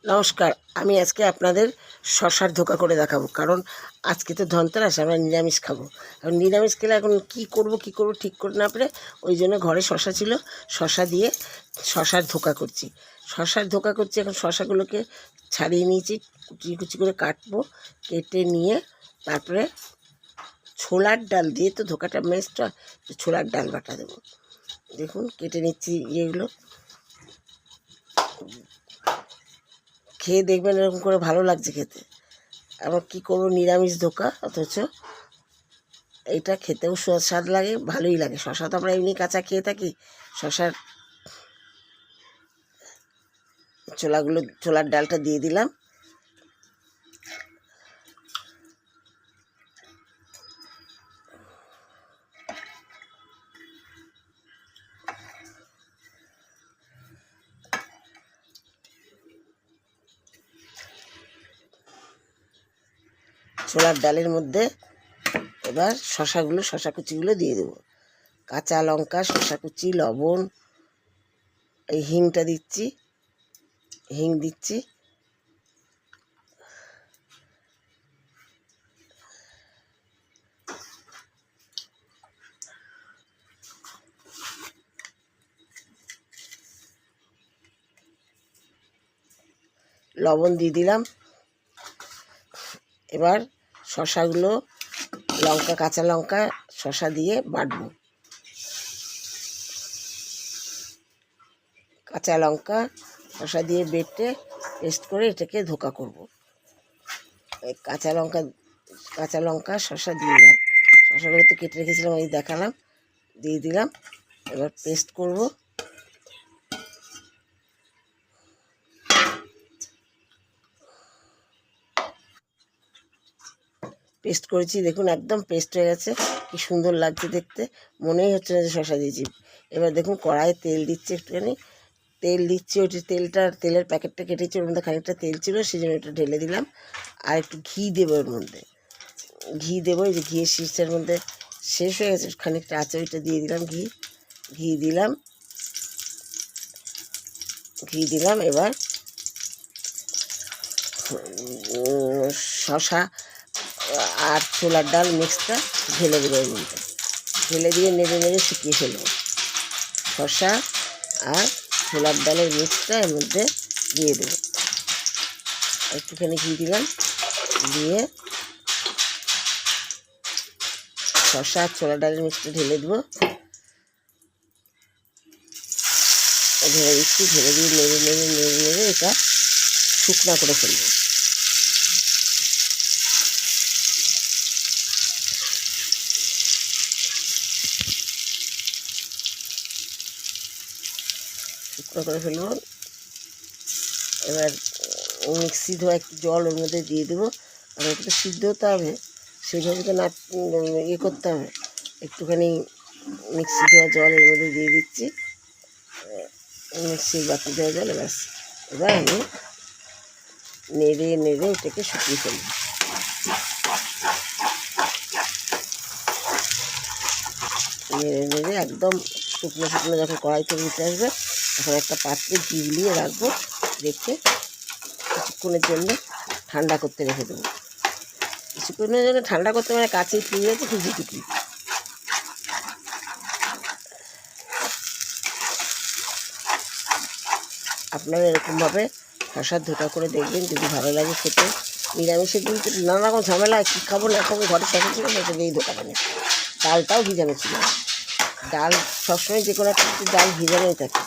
নমস্কার। আমি আজকে আপনাদের শশার ধোকা করে দেখাবো, কারণ আজকে তো ধনতেরাস, আমরা নিরামিষ খাবো। এখন নিরামিষ খেলে এখন কী করব ঠিক করে না পেরে ওই জন্য ঘরে শশা ছিল, শশা দিয়ে শশার ধোকা করছি। এখন শশাগুলোকে ছাড়িয়ে নিয়েছি, কুচি কুচি করে কাটবো। কেটে নিয়ে তারপরে ছোলার ডাল দিয়ে তো ধোকাটা মেস্টটা, ছোলার ডাল বাটা দেবো। দেখুন কেটে নিচ্ছি ইয়েগুলো, খেয়ে দেখবেন এরকম করে ভালো লাগছে খেতে। আবার কী করবো, নিরামিষ ধোকা, অথচ এইটা খেতেও স্বাদ লাগে, ভালোই লাগে। শশা তো আমরা এমনি কাঁচা খেয়ে থাকি। শশার ছোলার ডালটা দিয়ে দিলাম। ছোলার ডালের মধ্যে এবার শশা কুচিগুলো দিয়ে দেবো। কাঁচা লঙ্কা, শশা কুচি, লবণ, এই হিংটা দিচ্ছি, হিং দিচ্ছি। লবণ দিয়ে দিলাম। এবার শশাগুলো, কাঁচা লঙ্কা শশা দিয়ে বাটবো। কাঁচা লঙ্কা শশা দিয়ে বেটে পেস্ট করে এটাকে ধোকা করব। এই কাঁচা লঙ্কা শশা দিয়ে দিলাম। শশাগুলো তো কেটে রেখেছিলাম, এই দেখালাম, দিয়ে দিলাম। এবার পেস্ট করব। পেস্ট করেছি, দেখুন একদম পেস্ট হয়ে গেছে। কি সুন্দর লাগছে দেখতে, মনেই হচ্ছে না যে শশা দিয়েছি। এবার দেখুন কড়াইয়ে তেল দিচ্ছি, একটুখানি তেল দিচ্ছি। ওই তেলের প্যাকেটটা কেটেছি, ওর মধ্যে খানিকটা তেল ছিল, সেই জন্য ওটা ঢেলে দিলাম। আর একটু ঘি দেবো ওর মধ্যে, ঘি দেবো। এই যে ঘিয়ের শীষের মধ্যে শেষ হয়ে গেছে, খানিকটা আছে, ওইটা দিয়ে দিলাম। ঘি দিলাম। এবার শশা আর ছোলার ডাল মিক্সটা ঢেলে দেবো এর মধ্যে। ঢেলে দিয়ে নেড়ে শুকিয়ে ফেলবো। শশা আর ছোলার ডালের মিক্সটা এর মধ্যে দিয়ে দেবো। একটুখানি ঘি দিলাম, দিয়ে শশা আর ছোলার ডালের মিক্সটা ঢেলে দেবো। ঢেলে দিচ্ছি, ঢেলে দিয়ে নেড়ে এটা শুকনা করে ফেলবো। শুকনো করে ফেলবো। এবার মিক্সি ধোয়া একটু জল ওর মধ্যে দিয়ে দেবো। আর ওটা তো সিদ্ধ হতে হবে, সেইভাবে তো না ইয়ে করতে হবে। একটুখানি মিক্সি ধোয়া জল এর মধ্যে দিয়ে দিচ্ছি, মিক্সির বাটি ধোয়া জল। এবার আমি নেড়ে এটাকে শুকিয়ে ফেলবো। নেড়ে একদম শুকনো যখন কড়াই থেকে উঠে আসবে, তখন একটা পাত্রে ঘি গুলিয়ে রাখবো, রেখে কিছুক্ষণের জন্য ঠান্ডা করতে রেখে দেবো। কিছুক্ষণের জন্য ঠান্ডা করতে, মানে কাছেই ফ্রিজ আছে, ফ্রিজে টুকি। আপনারা এরকমভাবে শশার ধোকা করে দেখবেন, যদি ভালো লাগে খেতে। নিরামিষের দিন তো নানা রকম ঝামেলা, কী খাবো না খাবো, ঘরে শশা ছিল, সেটা দিয়েই ধোকা বানিয়ে। ডালটাও ভিজানো ছিল, ডাল সবসময় যে কোনো একটা ডাল ভিজানোই থাকে।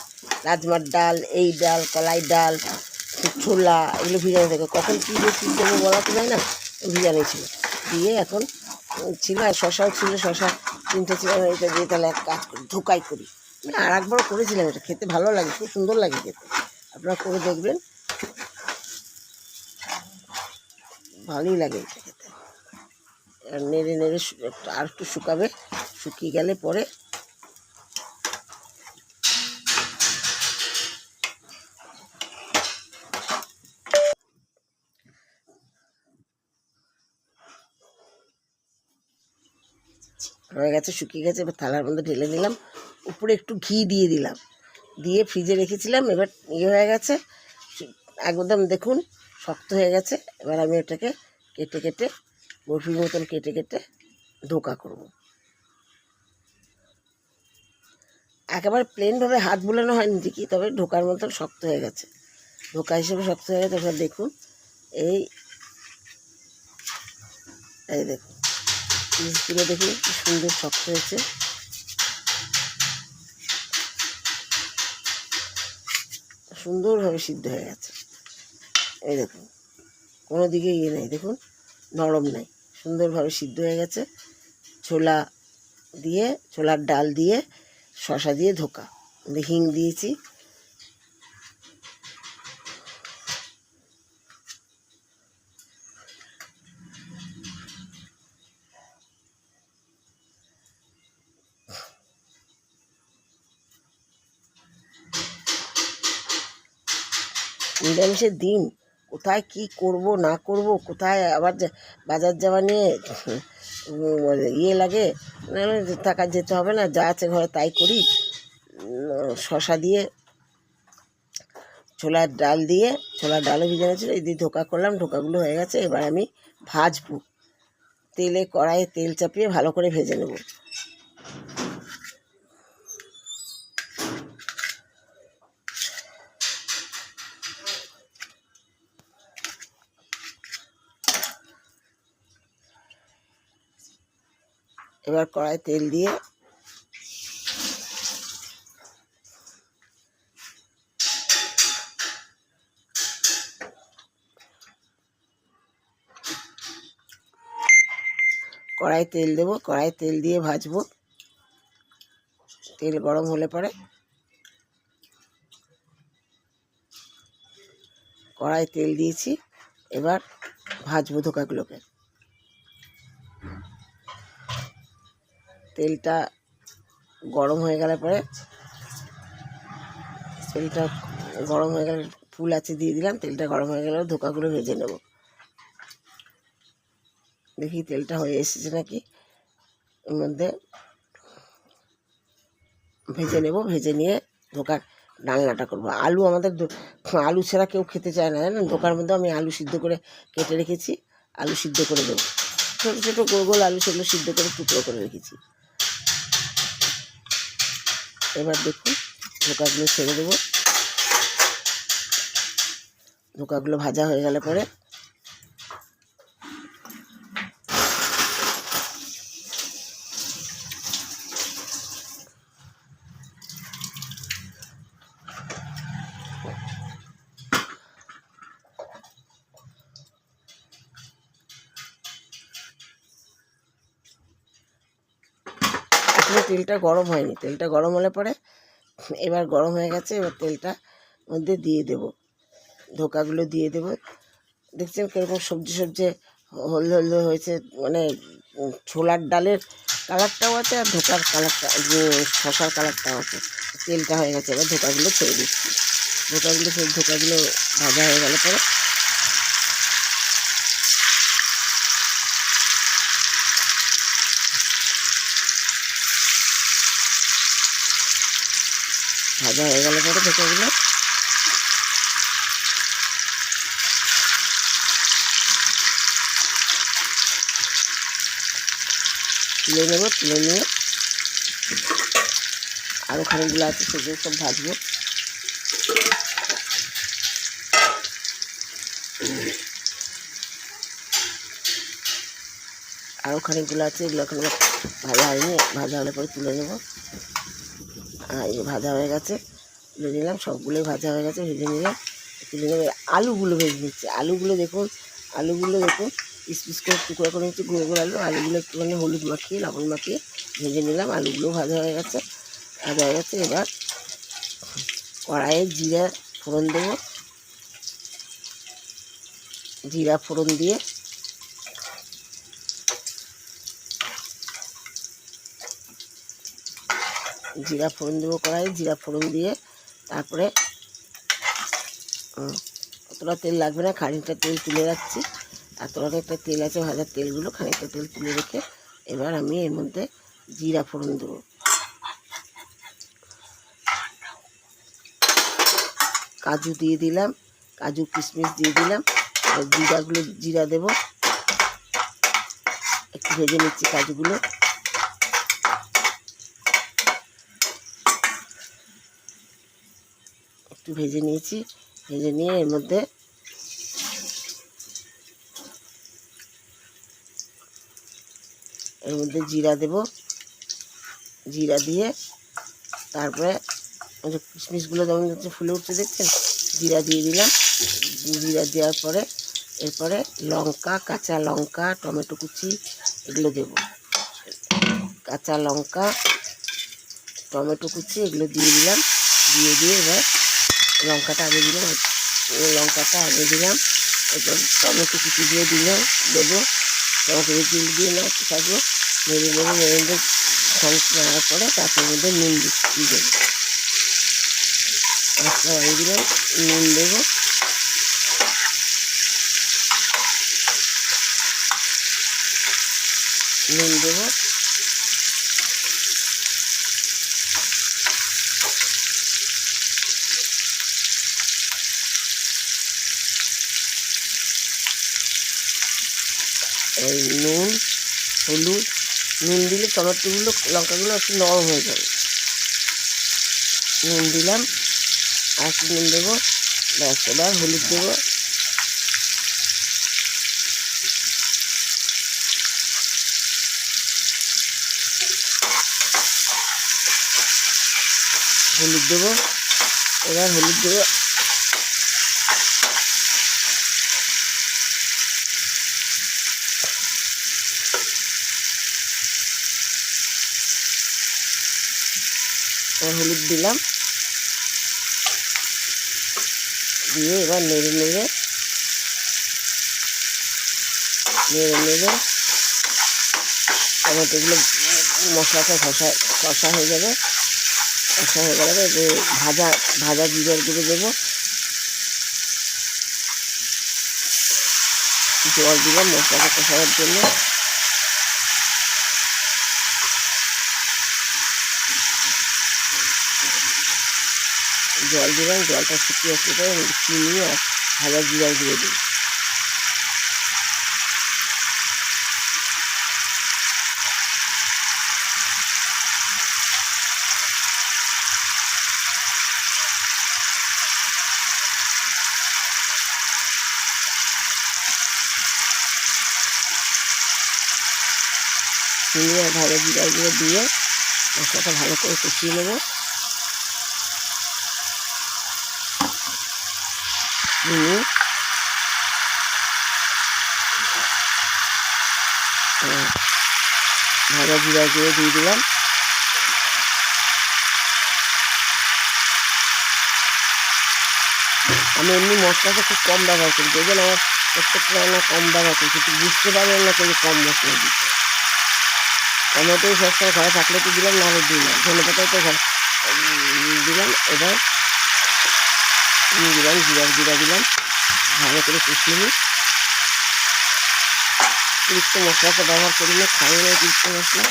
রাজমার ডাল, এই ডাল, কলাই ডাল, ছোলা, এগুলো ভিজানো থাকে। কখন কী দিয়ে কী দেবো বলা তো যায় না, ভিজানোই ছিল। দিয়ে এখন ছিল, আর শশাও ছিল, শশা তিনটে ছিল। এটা দিয়ে তাহলে এক কাজ করি, ধোকাই করি। আমি আর একবার করেছিলাম, এটা খেতে ভালো লাগে, খুব সুন্দর লাগে খেতে। আপনারা করে দেখবেন, ভালোই লাগে এটা খেতে। আর নেড়ে আর একটু শুকাবে, শুকিয়ে গেলে পরে হয়ে গেছে, শুকিয়ে গেছে। এবার থালার মধ্যে ঢেলে দিলাম, উপরে একটু ঘি দিয়ে দিলাম, দিয়ে ফ্রিজে রেখেছিলাম। এবার ইয়ে হয়ে গেছে, একদম দেখুন শক্ত হয়ে গেছে। এবার আমি এটাকে কেটে কেটে বরফির মতন কেটে কেটে ধোকা করব। একেবারে প্লেনভাবে হাত বুলানো হয়নি ঠিকই, তবে ঢোকার মতন শক্ত হয়ে গেছে, ধোকা হিসেবে শক্ত হয়ে গেছে। এবার দেখুন এই এই দেখুন পিসগুলো দেখুন কি সুন্দর শক্ত হয়েছে। সুন্দরভাবে সিদ্ধ হয়ে গেছে। এই দেখুন কোনো দিকে ইয়ে নেই, দেখুন নরম নেই, সুন্দরভাবে সিদ্ধ হয়ে গেছে। ছোলা দিয়ে, ছোলার ডাল দিয়ে, শসা দিয়ে ধোকা, হিং দিয়েছি। নিরামিষের দিন কোথায় কি করব না করব, কোথায় আবার বাজার যাওয়া নিয়ে ইয়ে লাগে, টাকা যেতে হবে না, যা আছে ঘরে তাই করি। শসা দিয়ে, ছোলার ডাল দিয়ে, ছোলার ডালও ভিজানো ছিল, এই দিয়ে ধোকা করলাম। ধোকাগুলো হয়ে গেছে। এবার আমি ভাজবো, তেলে কড়াইয়ে তেল চাপিয়ে ভালো করে ভেজে নেব। এবার কড়াই তেল দিয়ে দেবো, কড়াই তেল দিয়ে ভাজবো। তেল গরম হলে পরে কড়াই তেল দিয়েছি, এবার ভাজবো ধোকাগুলোকে। তেলটা গরম হয়ে গেলে পরে, তেলটা গরম হয়ে গেলে ফুল আছে দিয়ে দিলাম। তেলটা গরম হয়ে গেলে ধোকাগুলো ভেজে নেব। দেখি তেলটা হয়ে এসেছে নাকি, এর মধ্যে ভেজে নেব। ভেজে নিয়ে ধোকার ডালনাটা করবো। আলু আমাদের আলু ছাড়া কেউ খেতে চায় না, জানেন। ধোকার মধ্যে আমি আলু সিদ্ধ করে কেটে রেখেছি, আলু সিদ্ধ করে দেবো। ছোটো ছোটো গোল গোল আলু, সেগুলো সিদ্ধ করে টুকরো করে রেখেছি। এবার দেখুন ধোকাগুলো ছেড়ে দেবো। ধোকাগুলো ভাজা হয়ে গেলে পরে তেলটা গরম হয়নি, তেলটা গরম হলে পরে এবার গরম হয়ে গেছে। এবার তেলটা মধ্যে দিয়ে দেব, ধোকাগুলো দিয়ে দেব। দেখছেন কীরকম সবজি সবজি হলদে হলদে হয়েছে, মানে ছোলার ডালের কালারটাও আছে আর ধোকার কালারটা, শসার কালারটাও আছে। তেলটা হয়ে গেছে, এবার ধোকাগুলো ছেড়ে দিচ্ছি। ধোকাগুলো ভাজা হয়ে গেলে পরে ধোকাগুলো তুলে নেব। তুলে নিয়ে আরও খানিকগুলো আছে, সেগুলো সব ভাজবো। আরও খানিকগুলো আছে, এগুলো এখন ভাজা হয়নি, ভাজা হলে পরে তুলে নেব। এই ভাজা হয়ে গেছে, তুলে নিলাম। সবগুলোই ভাজা হয়ে গেছে, ভেজে নিলাম, তুলে নেব। আলুগুলো ভেজে নিচ্ছি। আলুগুলো দেখুন পিস পিস করে টুকরো করে নিচ্ছি, গুঁড়ো গুঁড়ো আলুগুলো একটুখানি হলুদ মাখিয়ে, লবণ মাখিয়ে ভেজে নিলাম। আলুগুলো ভাজা হয়ে গেছে। এবার কড়াইয়ে জিরা ফোড়ন দেবো। জিরা ফোড়ন দিয়ে কড়াইয়ে জিরা ফোড়ন দিয়ে তারপরে অতটা তেল লাগবে না, খানিকটা তেল তুলে রাখছি। এতটা একটা তেল আছে ভাজার তেলগুলো, খানিকটা তেল তুলে রেখে এবার আমি এর মধ্যে জিরা ফোড়ন দেবো। কাজু দিয়ে দিলাম, কাজু কিশমিশ দিয়ে দিলাম। আর জিরা দেবো, একটু ভেজে নিচ্ছি কাজুগুলো। একটু ভেজে নিয়েছি, ভেজে নিয়ে এর মধ্যে জিরা দেব। জিরা দিয়ে তারপরে কিশমিশগুলো যেমন হচ্ছে ফুলে উঠছে দেখছেন, জিরা দিয়ে দিলাম। জিরা দেওয়ার পরে এরপরে লঙ্কা, কাঁচা লঙ্কা, টমেটো কুচি এগুলো দেব। কাঁচা লঙ্কা, টমেটো কুচি এগুলো দিয়ে দিলাম। দিয়ে এবার লঙ্কাটা আগে দিলাম, এরপর টমেটো কুচি দিয়ে দেবো। টমেটো কুচি দিয়ে থাকবো, নেড়ে নাড়ার পরে তারপর মধ্যে নুন দিয়ে দেবো। দিলাম, নুন দেবো। ওই নুন, হলুদ, নুন দিলে টমেটোগুলো লঙ্কাগুলো একটু নরম হয়ে যাবে। নুন দিলাম, আর একটু নুন দেবো, ব্যাস। এবার হলুদ দেবো, এবার হলুদ দেবো। হলুদ দিলাম, দিয়ে এবার নেড়ে টমেটোগুলো মশলাটা কষা হয়ে যাবে। ভাজা জিরার গুঁড়ো দেবো। জল দিলাম মশলাটা কষানোর জন্য। জল দিলাম, জলটা শুকিয়ে আসলে চিনি আর ভাজা জিরার গুঁড়ো দিই। চিনি আর ভাজা জিরার গুঁড়ো দিয়ে মশলাটা ভালো করে কষিয়ে নেব। ভাজা জিরার গুঁড়ো দিয়ে দিলাম। আমি এমনি মশলাটা খুব কম ব্যবহার করি, দেখবেন আমার প্রত্যেকটা রান্না কম ব্যবহার করি, কিন্তু বুঝতে পারবেন না কিন্তু কম মশলা দিচ্ছি। টমেটো সবসময় ঘরে থাকলে তো দিলাম, না হলে দিলাম। ধনেপাতাও তো দিলাম। এবার জিরা দিলাম, ভালো করে কষিয়ে নিই। অতিরিক্ত মশলাটা ব্যবহার করি না, খাই না অতিরিক্ত মশলা।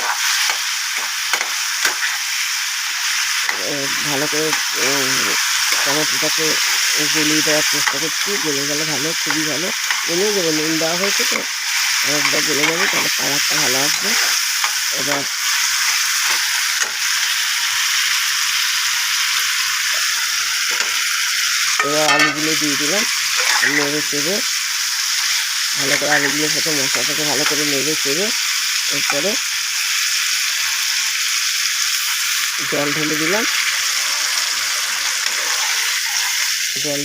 ভালো করে টমেটোটাকে গলিয়ে দেওয়ার চেষ্টা করছি। গলে গেলে ভালো, খুবই ভালো। গলে যাবে, নুন দেওয়া হয়েছে তো, একবার গলে যাবে, তাহলে কালারটা ভালো আসবে। এবার আলুগুলো দিয়ে দিলাম, নেড়ে চেড়ে ভালো করে আলুগুলোর সাথে মশলাটাকে ভালো করে নেড়ে চেড়ে এরপরে জল ঢেলে দিলাম। এবার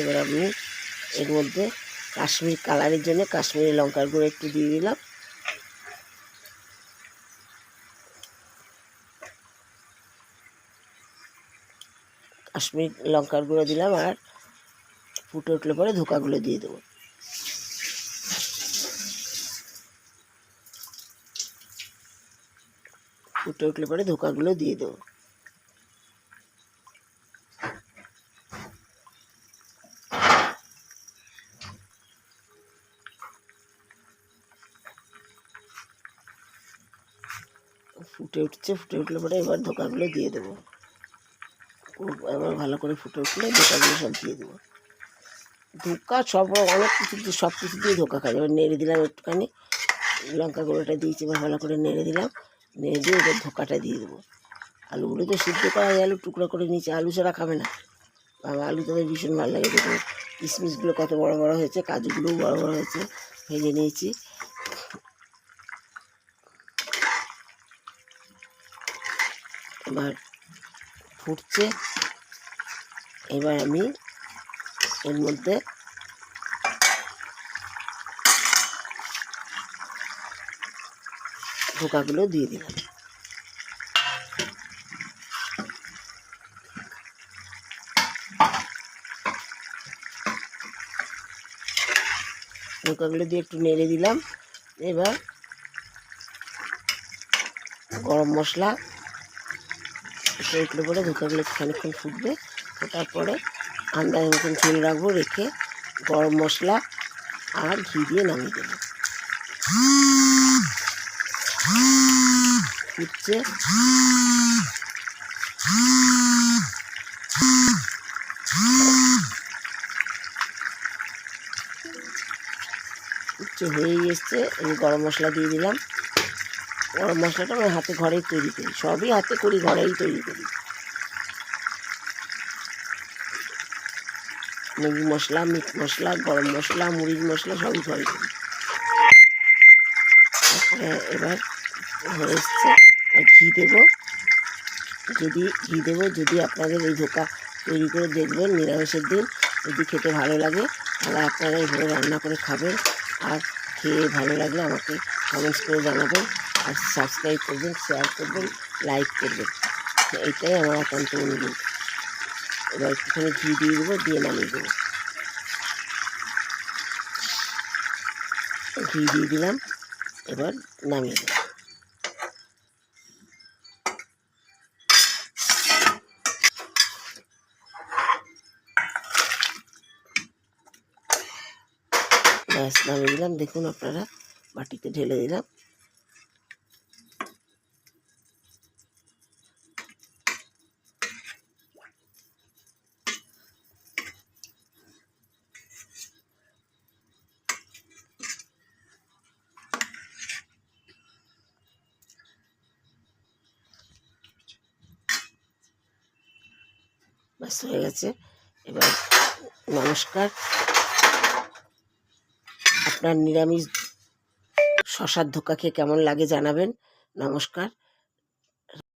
এবার আমি এর মধ্যে কাশ্মীর কালারের জন্য কাশ্মীরি লঙ্কার গুঁড়ো একটু দিয়ে দিলাম। কাশ্মীর লঙ্কার গুঁড়ো দিলাম, আর ফুটে উঠলে পরে ধোকাগুলো দিয়ে দেবো। ধোকাগুলো দিয়ে দেবো। ফুটে উঠছে, ফুটে উঠলে পরে এবার ধোকাগুলো দিয়ে দেবো। খুব এবার ভালো করে ফুটে উঠলে ধোকাগুলো সব দিয়ে দেবো। ধোকা সব অনেক কিছু দিয়ে, সব কিছু দিয়ে ধোকা খাই। এবার নেড়ে দিলাম একটুখানি, লঙ্কা গুঁড়োটা দিয়েছি, এবার ভালো করে নেড়ে দিলাম। নেড়ে দিয়ে এবার ধোকাটা দিয়ে দেবো। আলুগুলো তো সিদ্ধ করা, আলু টুকরো করে নিয়েছি, আলু ছাড়া খাবে না। আমার আলু তাদের ভীষণ ভালো লাগে। দেখুন কিশমিশগুলো কত বড় বড় হয়েছে, কাজুগুলোও বড় বড় হয়েছে, ভেজে নিয়েছি। এবার ফুটছে, এবার আমি এর মধ্যে ধোকাগুলো দিয়ে দিলাম। ধোকাগুলো দিয়ে একটু নেড়ে দিলাম। এবার গরম মশলা ফুটে উঠলে পরে ধোকাগুলো খানিকক্ষণ ফুটবে, ফোটার পরে আন্দাজ মতন ঝোল রাখবো, রেখে গরম মশলা আর ঘি দিয়ে নামিয়ে দেবো। ফুটছে, ফুটছে হয়েই এসছে। এই গরম মশলা দিয়ে দিলাম। গরম মশলাটা আমি হাতে ঘরেই তৈরি করি, সবই হাতে করি, ঘরেই তৈরি করি। ম্যাগি মশলা, মিট মশলা, গরম মশলা, মুড়ির মশলা সবই ঘরে করি। তারপরে এবার হয়ে এসছে, ঘি দেবো। যদি আপনাদের এই ধোকা তৈরি করে দেখবেন নিরামিষের দিন, যদি খেতে ভালো লাগে তাহলে আপনারা এইভাবে রান্না করে খাবেন। আর খেয়ে ভালো লাগলে আমাকে কমেন্টস করে জানাবেন, আর সাবস্ক্রাইব করবেন, শেয়ার করবেন, লাইক করবেন। এইটাই আমার একান্ত অনুরোধ। এবার একটুখানি ঘি দিয়ে দেবো, দিয়ে নামিয়ে দেবো। ঘি দিয়ে দিলাম, এবার নামিয়ে দেবো। ব্যাস নামিয়ে দিলাম। দেখুন আপনারা, বাটিতে ঢেলে দিলাম। ব্যাস হয়ে গেছে। এবার নমস্কার। আপনার নিরামিষ শশার ধোকা খেয়ে কেমন লাগে জানাবেন। নমস্কার।